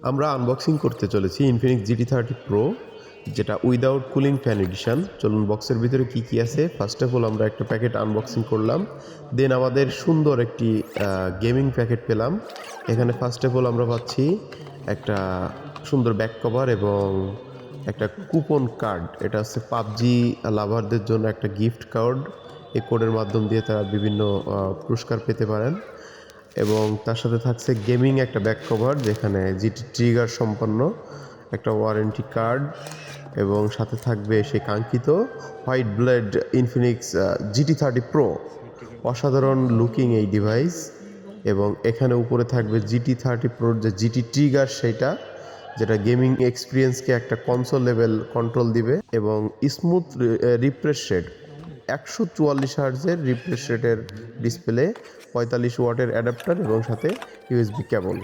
আমরা আনবক্সিং করতে চলেছি ইনফিনিক্স GT30 Pro, যেটা উইদাউট কুলিং ফ্যান এডিশন। চলুন বক্সের ভিতরে কি কি আছে। ফার্স্ট অফ অল আমরা একটা প্যাকেট আনবক্সিং করলাম, দেন আমাদের সুন্দর একটি গেমিং প্যাকেট পেলাম। এখানে ফার্স্ট অফ অল আমরা পাচ্ছি একটা সুন্দর ব্যাক কভার এবং একটা কুপন কার্ড। এটা হচ্ছে পাবজি লাভারদের জন্য একটা গিফট কার্ড। এই কোডের মাধ্যম দিয়ে তারা বিভিন্ন পুরস্কার পেতে পারেন। এবং তার সাথে থাকছে গেমিং একটা ব্যাক কভার, যেখানে জিটি ট্রিগার সম্পন্ন একটা ওয়ারেন্টি কার্ড, এবং সাথে থাকবে সেই কাঙ্ক্ষিত white blade Infinix GT30 Pro। অসাধারণ লুকিং এই ডিভাইস। এবং এখানে উপরে থাকবে GT30 Proর যে জিটি ট্রিগার, সেইটা যেটা গেমিং এক্সপিরিয়েন্সকে একটা কনসোল লেভেল কন্ট্রোল দিবে। এবং স্মুথ রিফ্রেশ রেট, 144 হার্জের রিফ্রেশ রেটের ডিসপ্লে, 45 ওয়াটের অ্যাডাপ্টার এবং সাথে USB কেবল।